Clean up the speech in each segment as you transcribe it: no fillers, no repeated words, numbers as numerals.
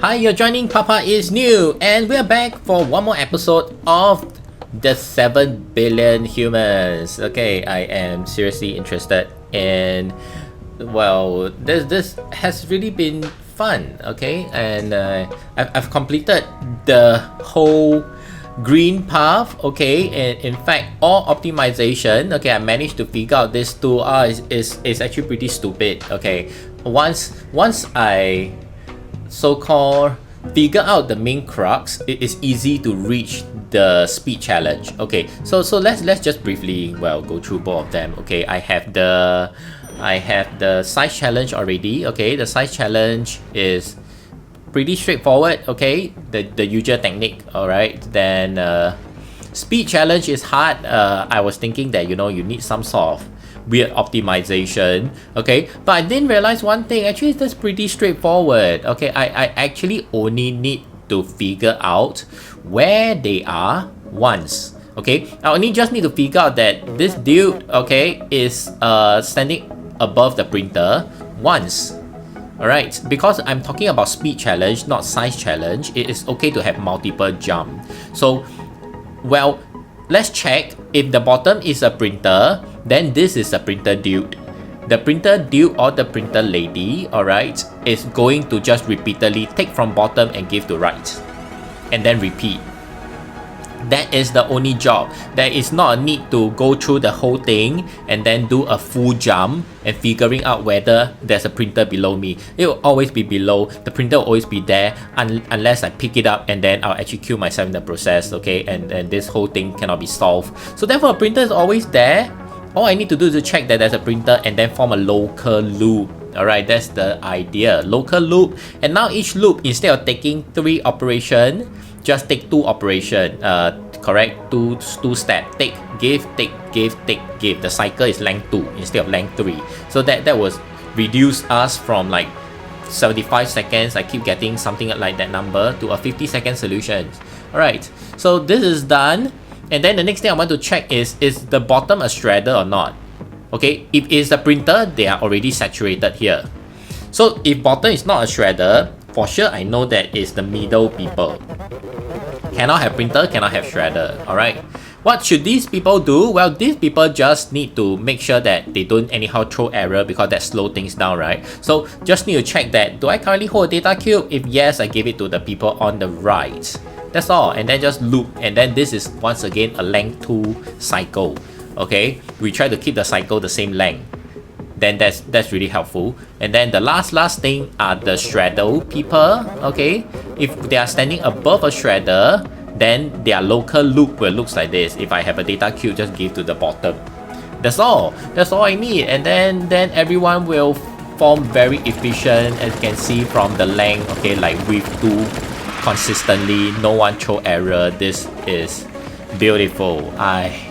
Hi, you're joining Papa is New, and we're back for one more episode of the 7 billion humans. Okay, I am seriously interested in, well, this has really been fun, okay, and I've completed the whole green path, okay, and in fact all optimization, okay, I managed to figure out this tool is actually pretty stupid, okay. Once I so-called figure out the main crux, it is easy to reach the speed challenge. Okay, so let's just briefly go through both of them. Okay, I have the size challenge already. Okay, the size challenge is pretty straightforward. Okay, the usual technique. All right, then speed challenge is hard. I was thinking that you need some sort of weird optimization, okay, but I didn't realize one thing. Actually, that's pretty straightforward. Okay, I actually only need to figure out where they are once. Okay, I only just need to figure out that this dude, okay, is standing above the printer once. Alright, because I'm talking about speed challenge, not size challenge, it is okay to have multiple jump. So, well, let's check. If the bottom is a printer, then this is a printer dude. The printer dude or the printer lady, alright, is going to just repeatedly take from bottom and give to right. And then repeat. That is the only job. There is not a need to go through the whole thing and then do a full jump and figuring out whether there's a printer below me. It will always be below. The printer will always be there unless I pick it up and then I'll actually kill myself in the process, okay? And this whole thing cannot be solved. So therefore, a printer is always there. All I need to do is to check that there's a printer and then form a local loop. Alright, that's the idea. Local loop. And now each loop, instead of taking 3 operations, just take 2 operation, correct? Two step. Take, give, take, give, take, give. The cycle is length 2 instead of length 3. So that was reduce us from like 75 seconds. I keep getting something like that number to a 50-second solution. Alright, so this is done. And then the next thing I want to check is the bottom a shredder or not? Okay, if it's a printer, they are already saturated here. So if bottom is not a shredder, for sure I know that it's the middle people. Cannot have printer, cannot have shredder. Alright. What should these people do? Well, these people just need to make sure that they don't anyhow throw error because that slows things down, right? So just need to check that, do I currently hold a data cube? If yes, I give it to the people on the right. That's all. And then just loop. And then this is once again a length 2 cycle. Okay. We try to keep the cycle the same length. Then that's really helpful. And then the last thing are the shredder people. Okay, if they are standing above a shredder, then their local loop will look like this. If I have a data cube, just give to the bottom. That's all I need. And then everyone will form very efficient, as you can see from the length. Okay, like with 2 consistently, no one throw error. This is beautiful. I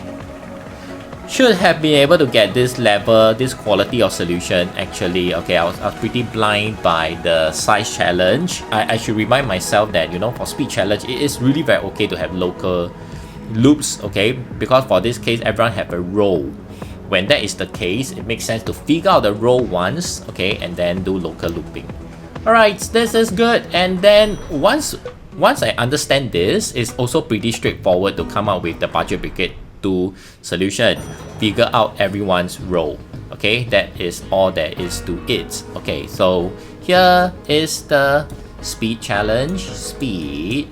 should have been able to get this level, this quality of solution actually. Okay, I was pretty blind by the size challenge. I should remind myself that, for speed challenge, it is really very okay to have local loops, okay? Because for this case, everyone have a role. When that is the case, it makes sense to figure out the role once, okay, and then do local looping. Alright, this is good. And then once I understand this, it's also pretty straightforward to come up with the budget Brigade solution. Figure out everyone's role. Okay, that is all there is to it. Okay, so here is the speed challenge. Speed.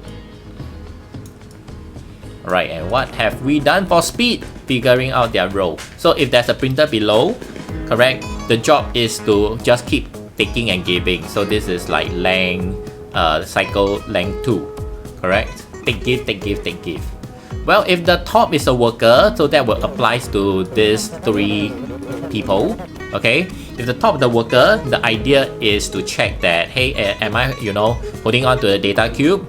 Alright, and what have we done for speed? Figuring out their role. So if there's a printer below, correct, the job is to just keep taking and giving. So this is like length, cycle length 2, correct? Take, give, take, give, take, give. Well, if the top is a worker, so that will apply to these 3 people. Okay, if the top of the worker, the idea is to check that, hey, am I, holding on to the data cube?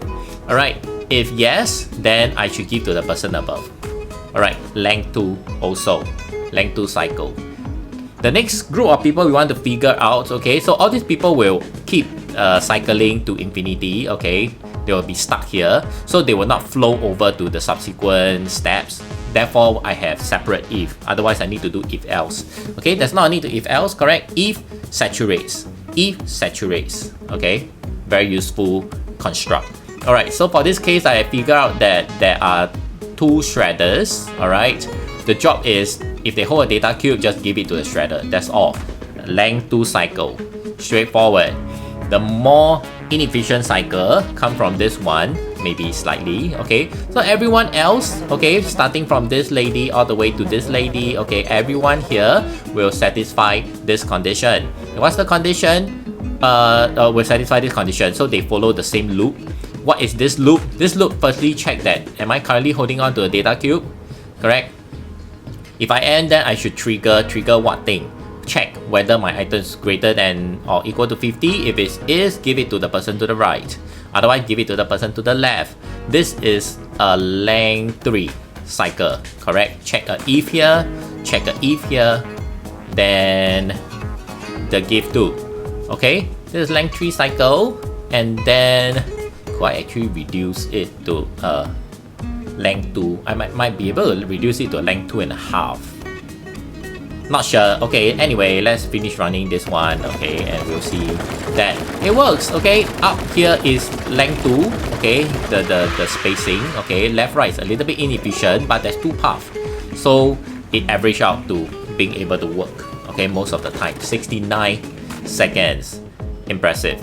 Alright, if yes, then I should give to the person above. Alright, length 2 also, length 2 cycle. The next group of people we want to figure out, okay, so all these people will keep cycling to infinity, okay. They will be stuck here, so they will not flow over to the subsequent steps. Therefore, I have separate if. Otherwise, I need to do if else. Okay, there's not a need to if else, correct? If saturates. If saturates. Okay, very useful construct. Alright, so for this case, I figure out that there are 2 shredders. Alright, the job is if they hold a data cube, just give it to the shredder. That's all. Length 2 cycle. Straightforward. The more inefficient cycle come from this one, maybe slightly. Okay, so everyone else, okay, starting from this lady all the way to this lady, okay, everyone here will satisfy this condition. And what's the condition? Will satisfy this condition, so they follow the same loop. What is this loop? This loop firstly check that am I currently holding on to a data cube? Correct. If I am, then I should trigger what thing? Check whether my item is greater than or equal to 50. If it is, give it to the person to the right. Otherwise, give it to the person to the left. This is a length 3 cycle, correct? Check a if here, check a if here, then the give 2. Okay, this is length 3 cycle, and then could I actually reduce it to length 2? I might be able to reduce it to length 2.5. Not sure. Okay, anyway, let's finish running this one. Okay, and we'll see that it works. Okay, up here is length 2. Okay, the spacing. Okay, left right is a little bit inefficient, but there's 2 paths, so it average out to being able to work. Okay, most of the time. 69 seconds. Impressive.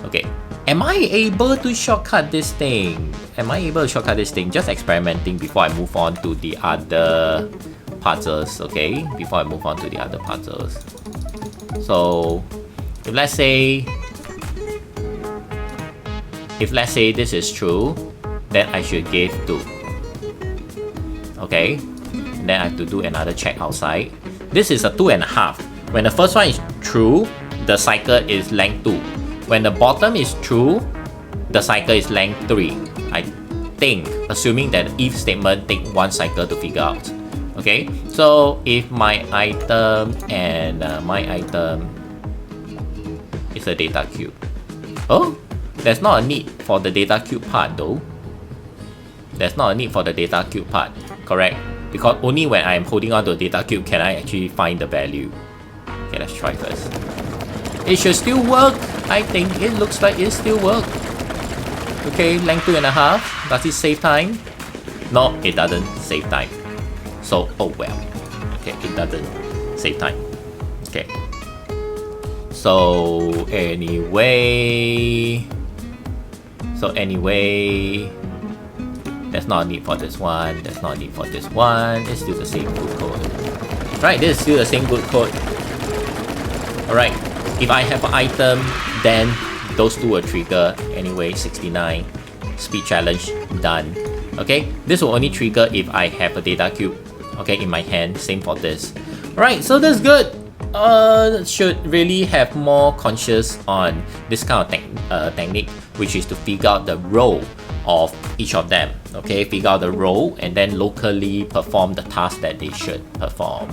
Okay, am I able to shortcut this thing? Just experimenting before I move on to the other puzzles. Okay, before I move on to the other puzzles. So if let's say this is true, then I should give 2. Okay, then I have to do another check outside. This is a 2.5. When the first one is true, the cycle is length 2. When the bottom is true, the cycle is length 3. I think, assuming that the if statement take 1 cycle to figure out. Okay, so if my item and my item is a data cube. Oh, there's not a need for the data cube part though. Correct? Because only when I'm holding on to a data cube can I actually find the value. Okay, let's try first. It should still work. I think it looks like it still works. Okay, length 2.5. Does it save time? No, it doesn't save time. So, oh well. Okay, it doesn't save time. Okay. So anyway, there's not a need for this one. It's still the same good code. Right, this is still the same good code. Alright, if I have an item, then those 2 will trigger. Anyway, 69. Speed challenge, done. Okay, this will only trigger if I have a data cube, okay, in my hand. Same for this. Alright, so that's good. Should really have more conscious on this kind of technique, which is to figure out the role of each of them. Okay, figure out the role and then locally perform the task that they should perform.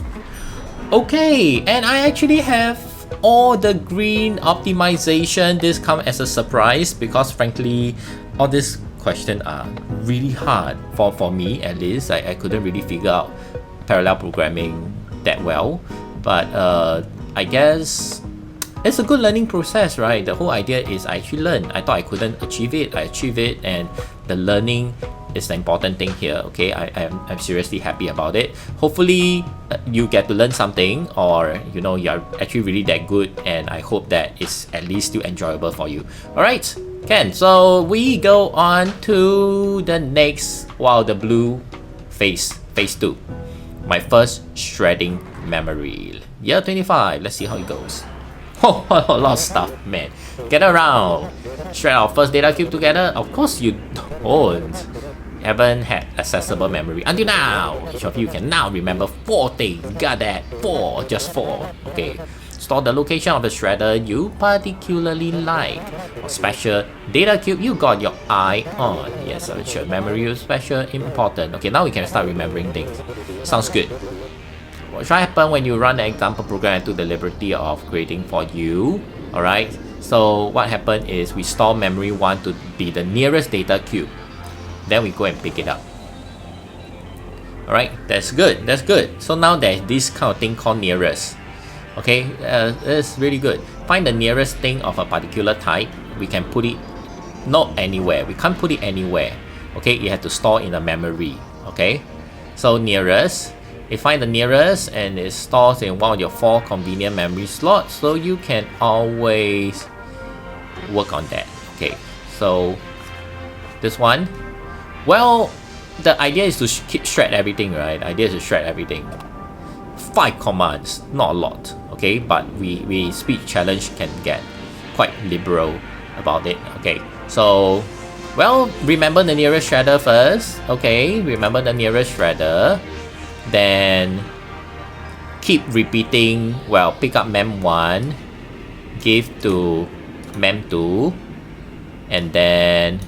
Okay, and I actually have all the green optimization. This comes as a surprise because frankly, all these questions are really hard for me at least. I couldn't really figure out parallel programming that well. But I guess it's a good learning process, right? The whole idea is I actually learn. I thought I couldn't achieve it. I achieved it, and the learning is the important thing here. Okay, I'm seriously happy about it. Hopefully you get to learn something, or you know, you're actually really that good, and I hope that it's at least still enjoyable for you. Alright, Ken, so we go on to the next, wow, the blue phase 2. My first shredding memory. Year 25. Let's see how it goes. Oh, a lot of stuff, man. Get around. Shred our first data cube together. Of course you don't. Haven't had accessible memory until now. Each of you can now remember 4 things. Got that? 4. Just 4. Okay. Store the location of the shredder you particularly like, or special data cube you got your eye on. Yes, sure. Memory is special, important. Okay, now we can start remembering things. Sounds good. What should happen when you run an example program to the liberty of creating for you? Alright, so what happened is we store memory 1 to be the nearest data cube. Then we go and pick it up. Alright, that's good. That's good. So now there's this kind of thing called nearest. Okay, it's really good. Find the nearest thing of a particular type. we can put it not anywhere. We can't put it anywhere. Okay, you have to store in the memory. Okay, so nearest, you find the nearest and it stores in one of your 4 convenient memory slots, so you can always work on that. Okay, so this one, well, the idea is to shred everything, right? The idea is to shred everything. 5 commands, not a lot, okay, but we speed challenge can get quite liberal about it. Okay, so, well, remember the nearest shredder first. Okay, remember the nearest shredder. Then keep repeating. Well, pick up mem1, give to mem2, and then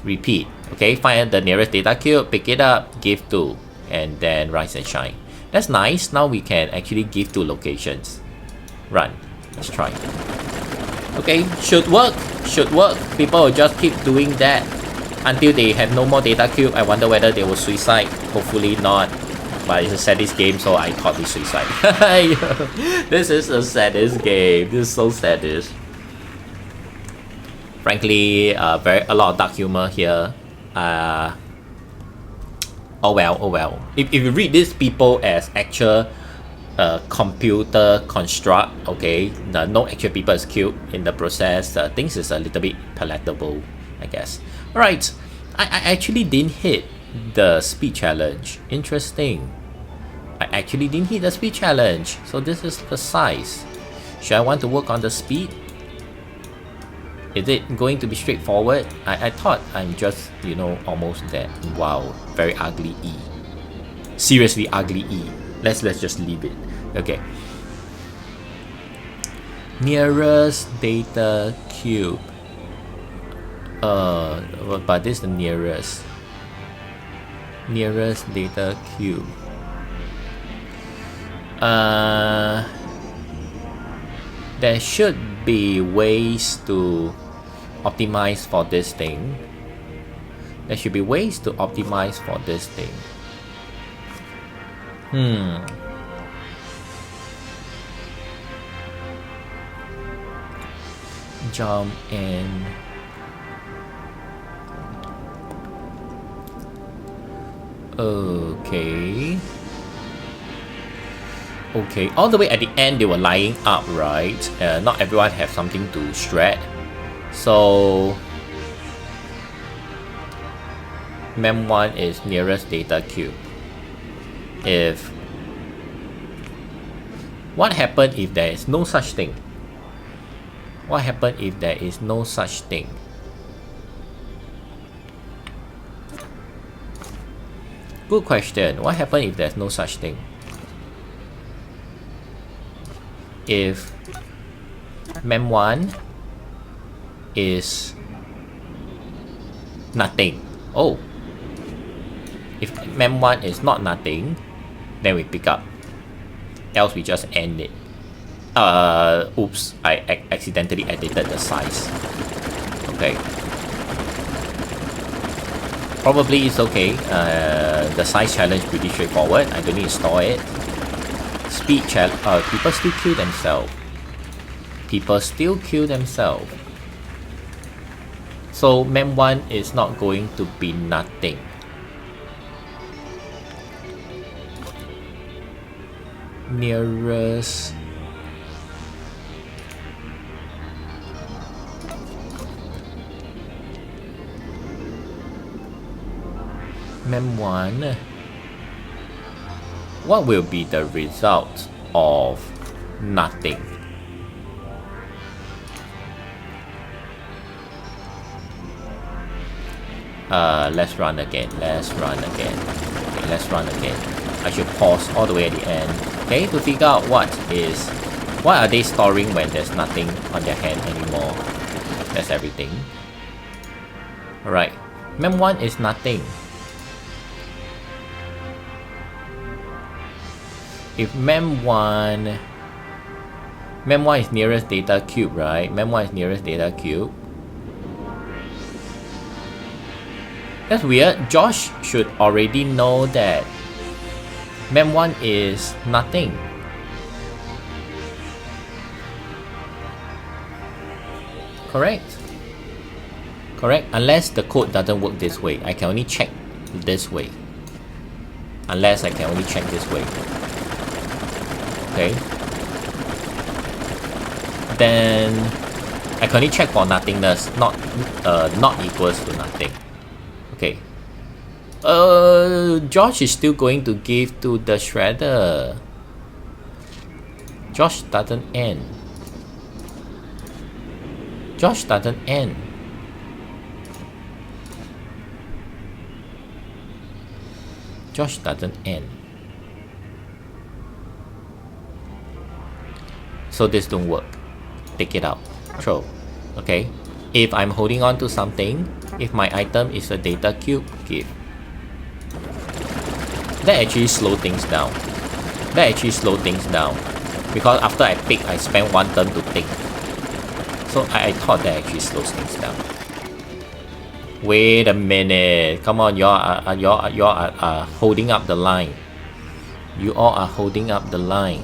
repeat. Okay, find the nearest data cube, pick it up, give to, and then rise and shine. That's nice. Now we can actually give to locations. Run. Let's try. Okay, should work. Should work. People will just keep doing that until they have no more data cube. I wonder whether they will suicide. Hopefully not. But it's a sadist game, so I thought they suicide. This is a sadist game. This is so sadist. Frankly, a lot of dark humor here. Oh well. If you read these people as actual computer construct, okay, no actual people is killed in the process, things is a little bit palatable, I guess. Alright, I actually didn't hit the speed challenge. Interesting. I actually didn't hit the speed challenge. So this is the size. Should I want to work on the speed? Is it going to be straightforward? I thought I'm just, you know, almost there. Wow, very ugly E. Seriously ugly E. Let's just leave it. Okay. Nearest data cube. But this is the nearest. Nearest data cube. There should be ways to optimize for this thing. There should be ways to optimize for this thing. Jump in. Okay, all the way at the end they were lining up, right? Not everyone have something to shred. So mem1 is nearest data cube. What happened if there is no such thing? What happened if there is no such thing? Good question. What happened if there's no such thing? If mem1 is nothing. Oh. If mem1 is not nothing, then we pick up. Else we just end it. Oops, I accidentally edited the size. Okay. Probably it's okay. The size challenge pretty straightforward. I don't need to store it. Speed challenge. People still kill themselves. People still kill themselves. So mem1 is not going to be nothing. Nearest. mem1. What will be the result of nothing? Let's run again. Okay, let's run again. I should pause all the way at the end, okay, to figure out what are they storing when there's nothing on their hand anymore. That's everything. Alright, mem1 is nothing. If mem1 is nearest data cube, right? Mem1 is nearest data cube. That's weird. Josh should already know that mem1 is nothing. Correct. Correct? Unless the code doesn't work this way. I can only check this way. Unless I can only check this way. Okay. Then I can only check for nothingness, not equals to nothing. Okay. Josh is still going to give to the shredder. Josh doesn't end. Josh doesn't end. Josh doesn't end. So this don't work. Take it out. Throw. Okay. If I'm holding on to something, if my item is a data cube, give. That actually slow things down. That actually slow things down. Because after I pick, I spend one turn to think. So I thought that actually slows things down. Wait a minute. Come on, y'all are holding up the line. You all are holding up the line.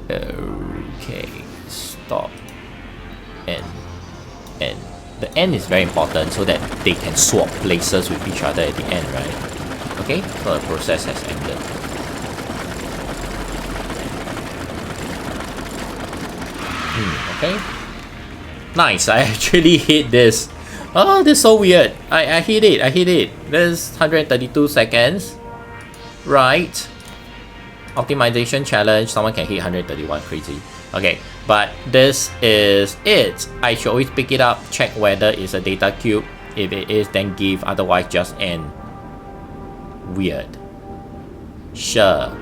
Okay, stop. And the end is very important so that they can swap places with each other at the end, right? Okay, so the process has ended. Okay. Nice, I actually hit this. Oh, this is so weird. I hit it. There's 132 seconds. Right. Optimization challenge. Someone can hit 131. Crazy. Okay, but this is it. I should always pick it up, check whether it's a data cube. If it is, then give. Otherwise, just end. Weird. Sure.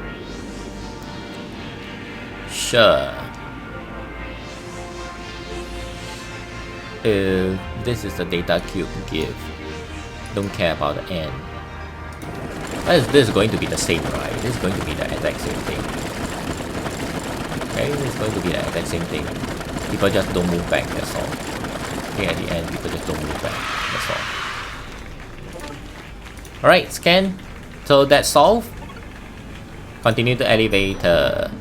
If this is the data cube, give. Don't care about the end. This is going to be the same, right? This is going to be the exact same thing. Okay, this is going to be the exact same thing. People just don't move back, that's all. Okay, at the end, people just don't move back, that's all. Alright, scan. So that's solved. Continue to elevator.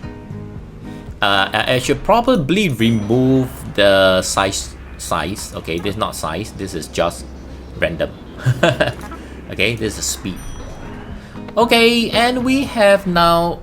I should probably remove the size. Okay, this is not size, this is just random. Okay, this is speed. Okay, and we have now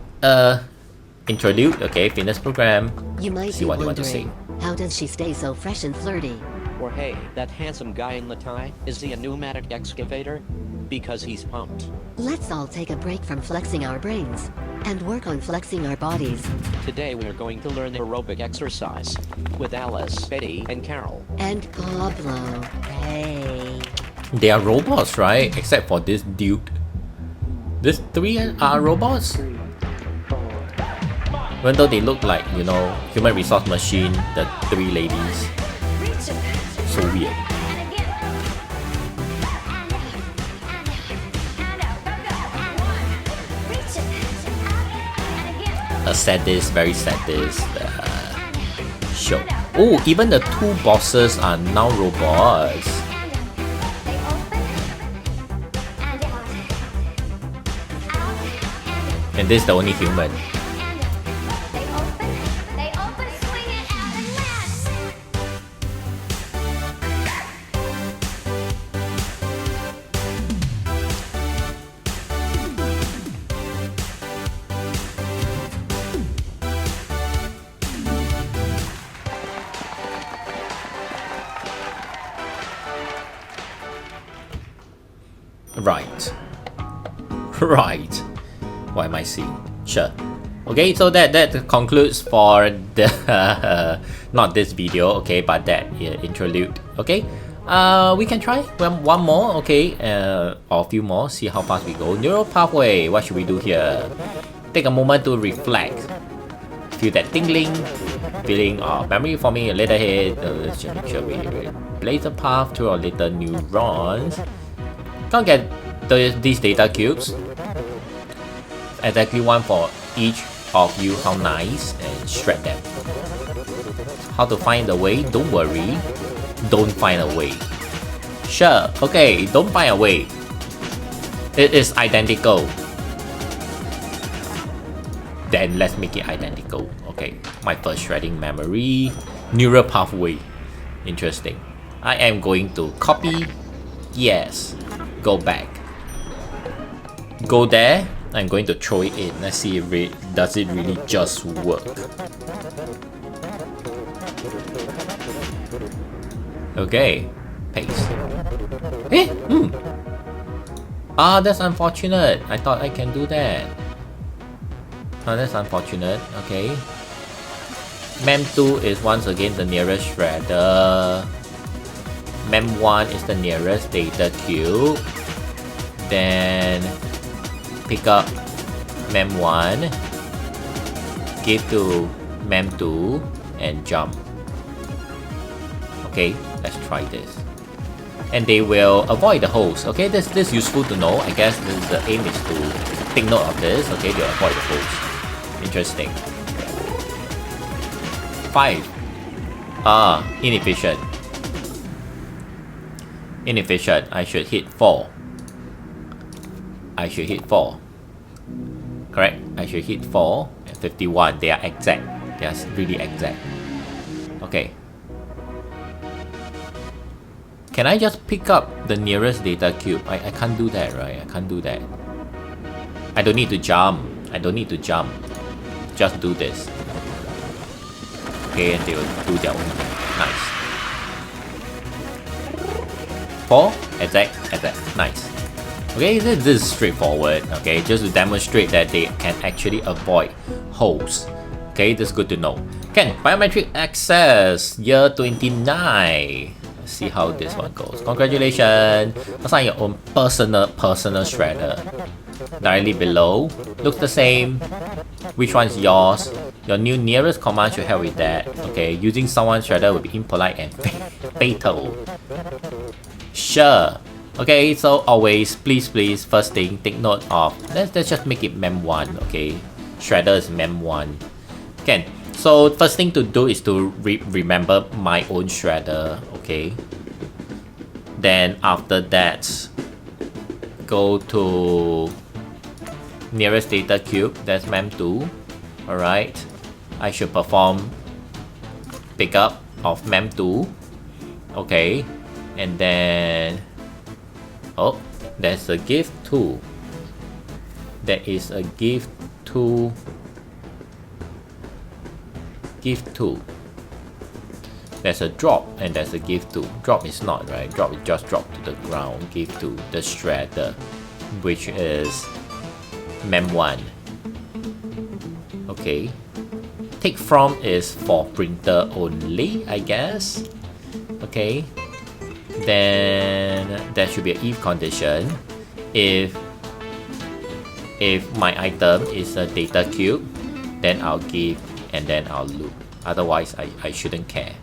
interlude. Okay, fitness program. You might see be what you want to say. How does she stay so fresh and flirty? Or hey, that handsome guy in the tie, is he a pneumatic excavator? Because he's pumped. Let's all take a break from flexing our brains and work on flexing our bodies. Today we're going to learn aerobic exercise with Alice, Betty, and Carol. And Pablo. Hey. They are robots, right? Except for this dude. These three are robots? Even though they look like, you know, human resource machine, the three ladies. So weird. A sadist, very sadist show. Oh, even the two bosses are now robots. And this is the only human. Right. What am I seeing? Sure. Okay, so that concludes for the not this video, okay, but that interlude. Okay, we can try one more, okay, or a few more. See how fast we go. Neural pathway. What should we do here? Take a moment to reflect. Feel that tingling feeling of memory forming a little head. Let's just make sure we blaze a path to our little neurons. Can't get these data cubes. Exactly one for each of you. How nice. And shred them. How to find a way? Don't worry. Don't find a way. Sure. Okay. Don't find a way. It is identical. Then let's make it identical. Okay. My first shredding memory. Neural pathway. Interesting. I am going to copy. Yes. Go back. Go there. I'm going to throw it in. Let's see if does it really just work. Okay. Paste. Eh? Ah, that's unfortunate. I thought I can do that. Oh, that's unfortunate. Okay. Mem2 is once again the nearest shredder. Mem1 is the nearest data cube. Then pick up Mem1, give to Mem2, and jump. Okay, let's try this. And they will avoid the holes. Okay, this is useful to know. I guess the aim is to take note of this. Okay, they'll avoid the holes. Interesting. 5. Inefficient. Inefficient. I should hit 4. I should hit 4. Correct? I should hit 4 and 51. They are exact. They are really exact. Okay. Can I just pick up the nearest data cube? I can't do that, right? I can't do that. I don't need to jump. I don't need to jump. Just do this. Okay, and they will do their own thing. Nice. 4. Exact. Nice. Okay, this is straightforward. Okay, just to demonstrate that they can actually avoid holes. Okay, that's good to know. Can biometric access year 29. Let's see how this one goes. Congratulations. Assign your own personal shredder. Directly below. Looks the same. Which one is yours? Your new nearest command should help with that. Okay, using someone's shredder will be impolite and fatal. Sure. Okay, so always, please, first thing, take note of, let's just make it mem1, okay? Shredder is mem1. Okay, so first thing to do is to remember my own shredder, okay? Then after that, go to nearest data cube, that's mem2, alright? I should perform pickup of mem2, okay? And then, oh, there's a gift too. There is a gift to there's a drop and there's a gift to. Drop is not, right? Drop is just drop to the ground. Gift to the shredder, which is mem1. Okay. Take from is for printer only, I guess. Okay. Then there should be an if condition. If my item is a data cube, then I'll give and then I'll loop. Otherwise, I shouldn't care.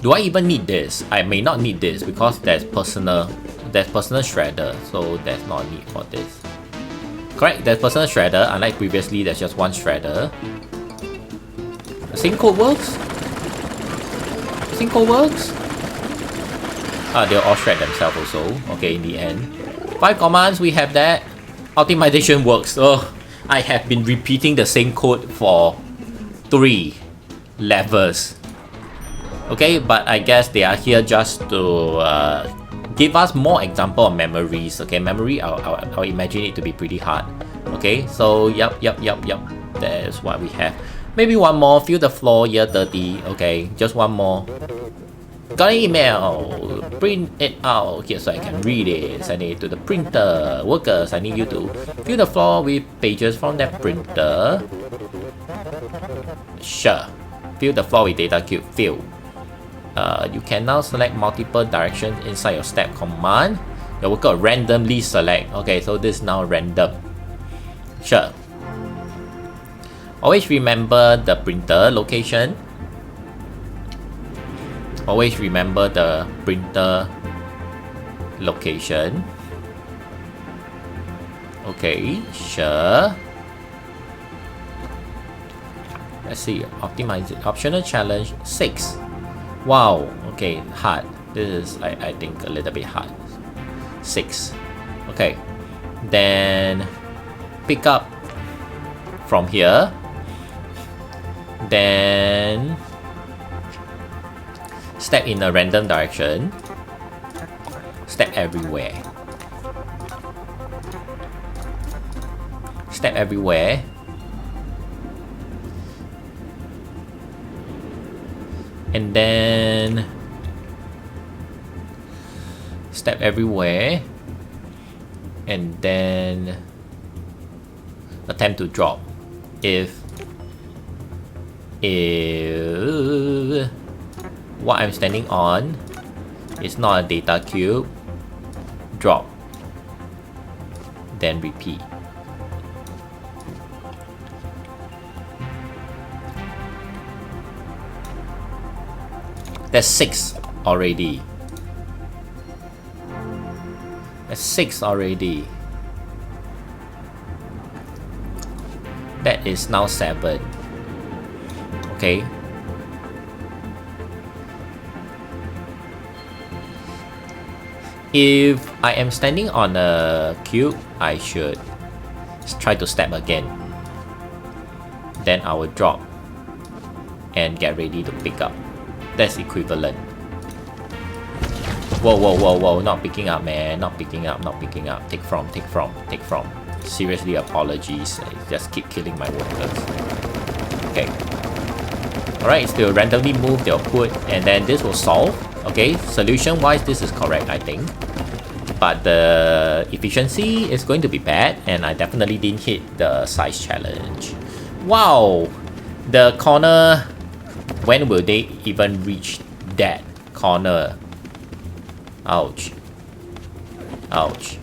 Do I even need this? I may not need this because there's personal shredder, so there's no need for this. Correct, there's personal shredder. Unlike previously, there's just one shredder. The same code works? Synco works? They'll all shred themselves also. Okay, in the end. 5 commands, we have that. Optimization works. Oh, I have been repeating the same code for 3 levels. Okay, but I guess they are here just to give us more example of memories. Okay, memory, I'll imagine it to be pretty hard. Okay, so yep. That's what we have. Maybe one more. Fill the floor, year 30. Okay, just one more. Got an email. Print it out here so I can read it. Send it to the printer. Workers, I need you to fill the floor with pages from that printer. Sure. Fill the floor with data cube. Fill. You can now select multiple directions inside your step command. Your worker randomly select. Okay, so this is now random. Sure. Always remember the printer location. Always remember the printer location. Okay, sure. Let's see. Optimize it. Optional challenge 6. Wow. Okay, hard. This is, I think, a little bit hard. 6. Okay. Then pick up from here. Then step in a random direction, step everywhere. Step everywhere. And then step everywhere. And then attempt to drop. If what I'm standing on is not a data cube, drop. Then repeat. That's 6 already. That's 6 already. That is now 7. Okay. If I am standing on a cube, I should try to step again. Then I will drop and get ready to pick up. That's equivalent. Whoa, whoa, whoa, whoa, not picking up, man. Not picking up, not picking up. Take from. Seriously, apologies. I just keep killing my workers. Okay. Alright, still randomly move, they'll put, and then this will solve. Okay, solution wise, this is correct, I think. But the efficiency is going to be bad, and I definitely didn't hit the size challenge. Wow! The corner, when will they even reach that corner? Ouch. Ouch.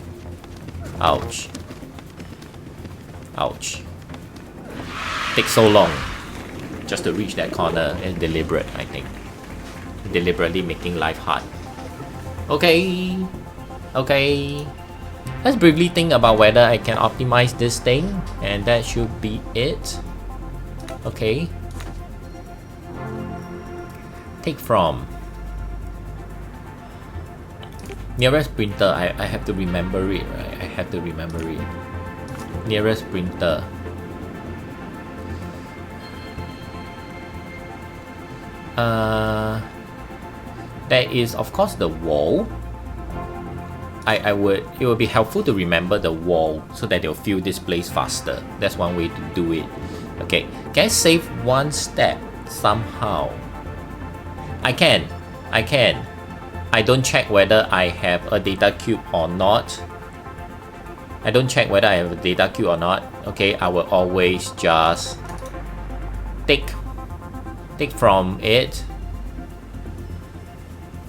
Ouch. Ouch. Takes so long just to reach that corner. It's deliberate, I think. Deliberately making life hard. Okay. Okay. Let's briefly think about whether I can optimize this thing, and that should be it. Okay. Take from. Nearest printer, I have to remember it, right? I have to remember it. Nearest printer. There is of course the wall. It would be helpful to remember the wall so that they'll feel displaced faster. That's one way to do it. Okay, can I save one step somehow? I can. I don't check whether I have a data cube or not. Okay, I will always just take from it.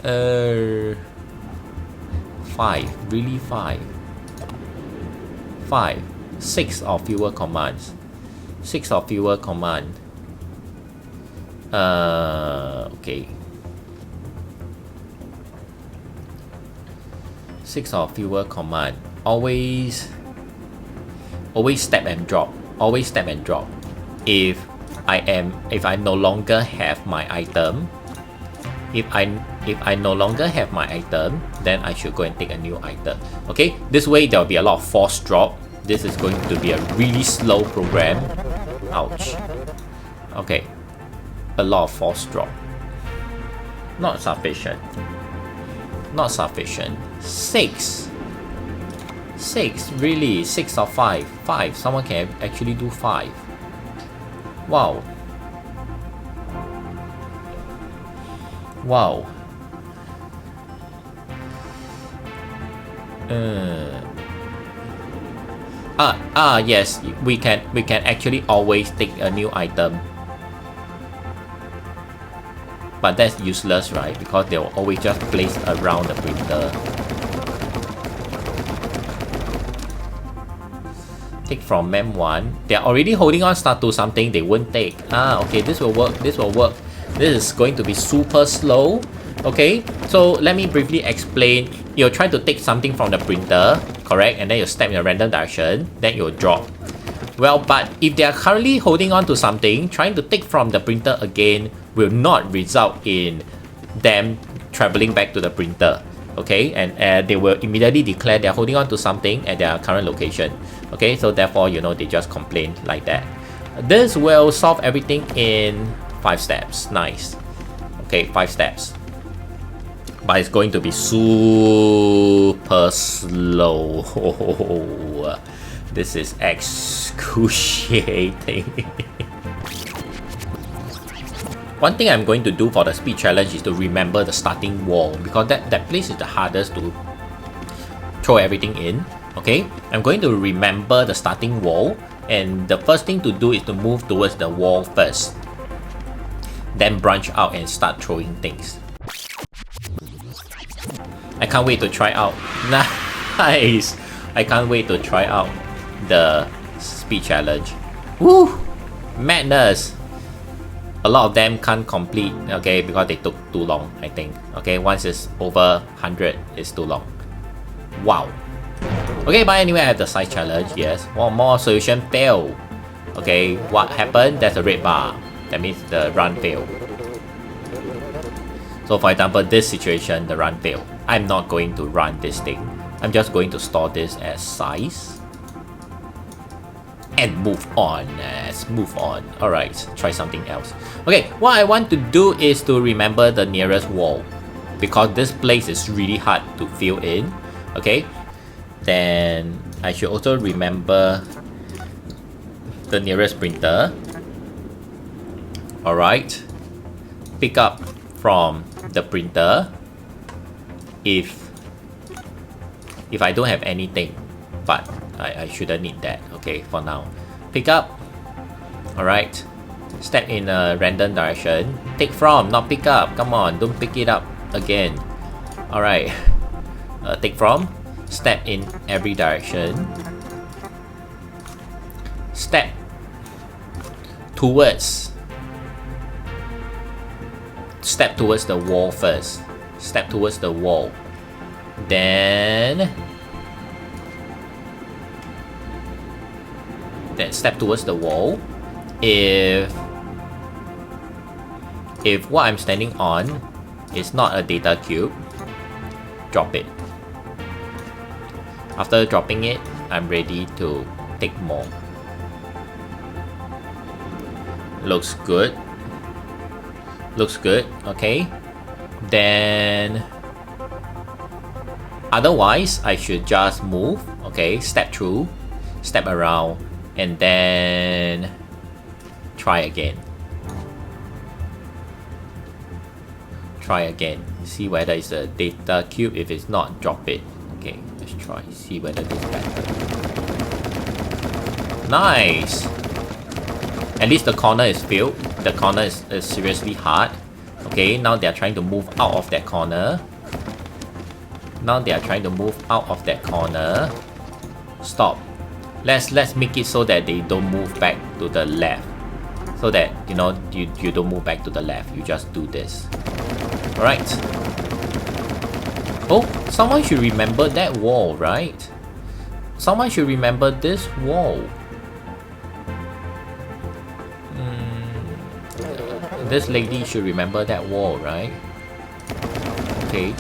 5, really 5. 6 or fewer commands. 6 or fewer command. Okay. 6 or fewer command. Always step and drop. If I no longer have my item, if I no longer have my item, then I should go and take a new item. Okay, this way there will be a lot of force drop. This is going to be a really slow program. Ouch. Okay, a lot of force drop. Not sufficient. 6, really? 6 or 5? 5. Someone can actually do 5. Wow. Yes, we can actually always take a new item. But that's useless, right? Because they will always just place around the printer. Take from mem1. They're already holding on to something they won't take. Okay, this will work. This is going to be super slow. Okay, so let me briefly explain. You'll try to take something from the printer, correct? And then you step in a random direction, then you'll drop. Well, but if they are currently holding on to something, trying to take from the printer again will not result in them traveling back to the printer. Okay, and they will immediately declare they're holding on to something at their current location. Okay, so therefore, they just complain like that. This will solve everything in 5 steps. Nice. Okay, 5 steps. But it's going to be super slow. This is excruciating. One thing I'm going to do for the speed challenge is to remember the starting wall, because that place is the hardest to throw everything in. Okay, I'm going to remember the starting wall, and the first thing to do is to move towards the wall first, then branch out and start throwing things. I can't wait to try out. Nice! I can't wait to try out the speed challenge. Woo! Madness! A lot of them can't complete, okay, because they took too long, I think. Okay, once it's over 100, it's too long. Wow. Okay, but anyway, I have the size challenge, yes. One more solution fail. Okay, what happened? There's a red bar. That means the run failed. So for example, this situation, the run failed. I'm not going to run this thing. I'm just going to store this as size. And move on. Let's move on. Alright, try something else. Okay, what I want to do is to remember the nearest wall, because this place is really hard to fill in. Okay, then I should also remember the nearest printer. Alright, pick up from the printer if I don't have anything, but I shouldn't need that. Okay, for now, pick up. Alright, step in a random direction. Take from, not pick up. Come on, don't pick it up again. Alright, take from, step in every direction. Step towards the wall first. Step towards the wall. Then step towards the wall. If what I'm standing on is not a data cube, drop it. After dropping it, I'm ready to take more. Looks good. Looks good. Okay. Then otherwise, I should just move. Okay, step through, step around, and then try again. Try again. See whether it's a data cube. If it's not, drop it. Okay, let's try. See whether it's better. Nice! At least the corner is filled. The corner is seriously hard. Okay, now they are trying to move out of that corner. Now they are trying to move out of that corner. Stop. Let's make it so that they don't move back to the left. So that, you know, you don't move back to the left. You just do this. Alright. Oh, someone should remember that wall, right? Someone should remember this wall. This lady should remember that wall, right? Okay.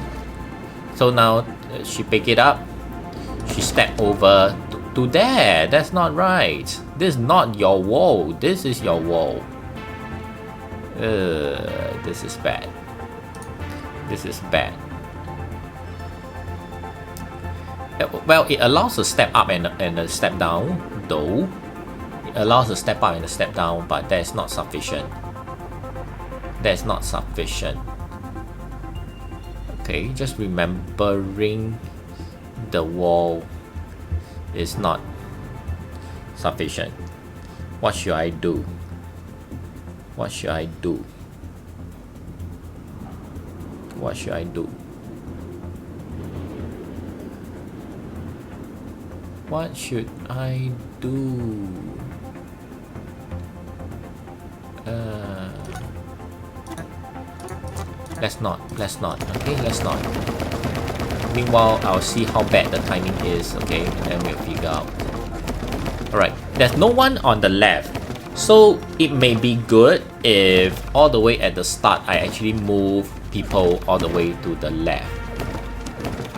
So now she pick it up. She step over to there. That's not right. This is not your wall. This is your wall. This is bad. This is bad. Well, it allows a step up and a step down, though. It allows a step up and a step down, but that's not sufficient. That's not sufficient. Okay, just remembering the wall is not sufficient. What should I do? What should I do? What should I do? What should I do? Let's not. Okay, let's not. Meanwhile, I'll see how bad the timing is. Okay, and then we'll figure out. Alright, there's no one on the left. So it may be good if all the way at the start I actually move people all the way to the left.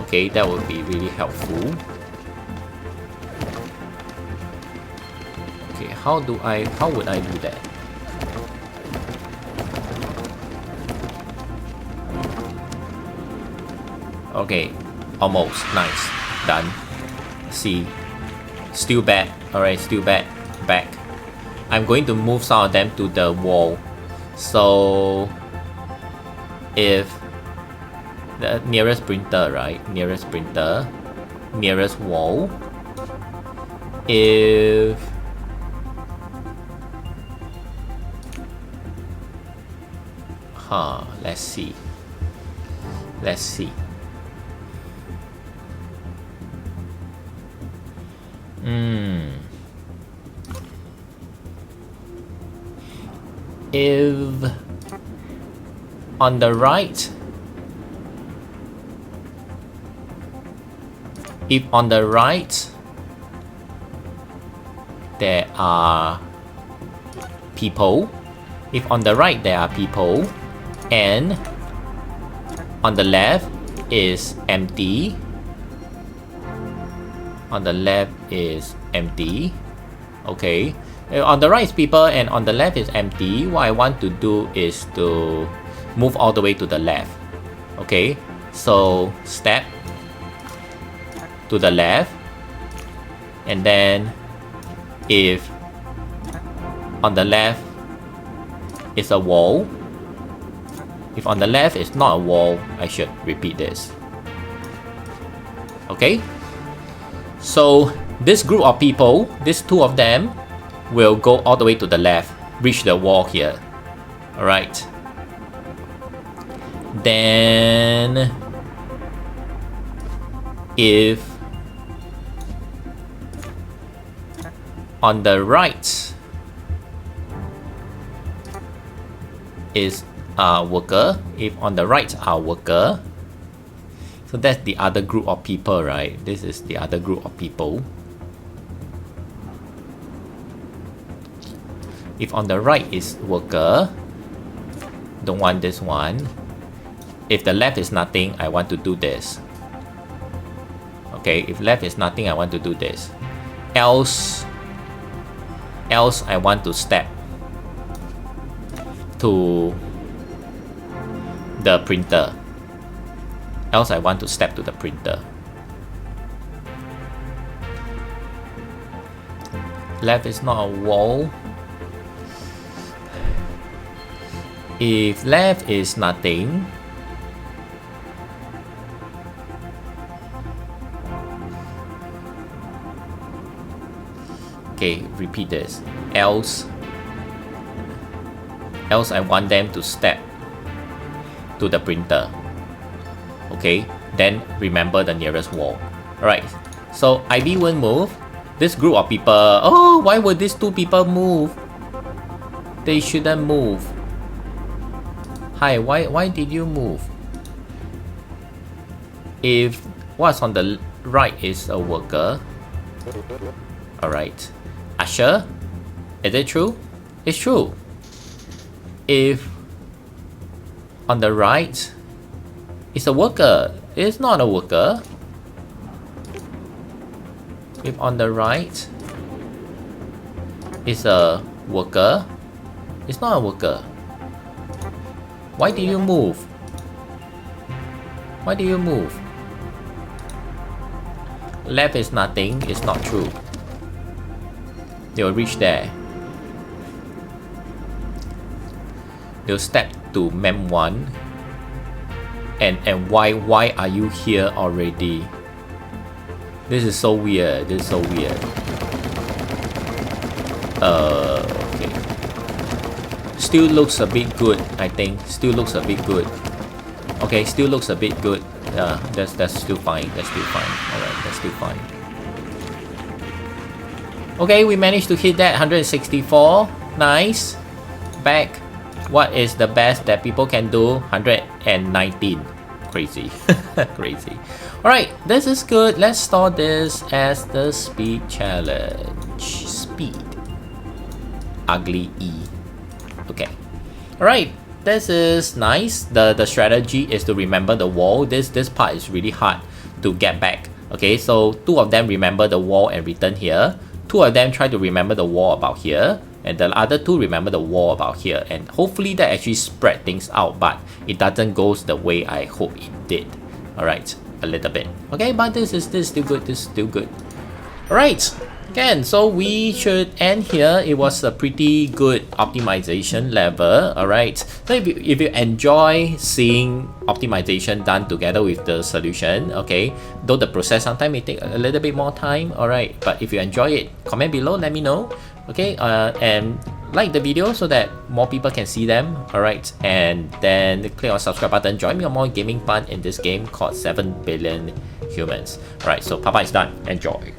Okay, that would be really helpful. Okay, how would I do that? Okay, almost. Nice. Done. C. Still bad. Alright, still bad. Back. I'm going to move some of them to the wall. So if the nearest printer, right? Nearest printer. Nearest wall. If let's see. Let's see. If on the right, there are people, and on the left is empty. Okay. On the right is people and on the left is empty. What I want to do is to move all the way to the left. Okay. So step to the left. And then if on the left is a wall, if on the left is not a wall, I should repeat this. Okay. So this group of people, these two of them, will go all the way to the left, reach the wall here. Alright. Then if on the right is a worker, if on the right are worker, so that's the other group of people, right? This is the other group of people. If on the right is worker, don't want this one. If the left is nothing, I want to do this. Okay, if left is nothing, I want to do this. Else I want to step to the printer. Else I want to step to the printer. Left is not a wall. If left is nothing, okay, repeat this. Else I want them to step to the printer. Okay, then remember the nearest wall. Alright, so IB won't move. This group of people, oh, why would these two people move? They shouldn't move. Hi, why did you move? If what's on the right is a worker. Alright. Usher? Is it true? It's true. If on the right is a worker, it's not a worker. If on the right is a worker, it's not a worker. Why do you move? Why do you move? Left is nothing, it's not true. They'll reach there. They'll step to mem 1. And why are you here already? This is so weird. This is so weird. Okay. Still looks a bit good, I think. Still looks a bit good. Okay, still looks a bit good. That's still fine. That's still fine. Alright, that's still fine. Okay, we managed to hit that 164. Nice. Back. What is the best that people can do? 119. Crazy. Crazy. Alright, this is good. Let's store this as the speed challenge. Speed. Ugly E. Okay. Alright, this is nice. The strategy is to remember the wall. This part is really hard to get back. Okay, so two of them remember the wall and return here. Two of them try to remember the wall about here. And the other two remember the wall about here. And hopefully that actually spread things out, but it doesn't go the way I hope it did. Alright. a little bit. Okay, but this is still good. This is still good. Alright. Again, so we should end here. It was a pretty good optimization level. Alright. So if you enjoy seeing optimization done together with the solution, okay, though the process sometimes may take a little bit more time, alright, but if you enjoy it, comment below, let me know. Okay, and like the video so that more people can see them. Alright, and then click on subscribe button. Join me on more gaming fun in this game called 7 Billion Humans. Alright, so Papa is done. Enjoy.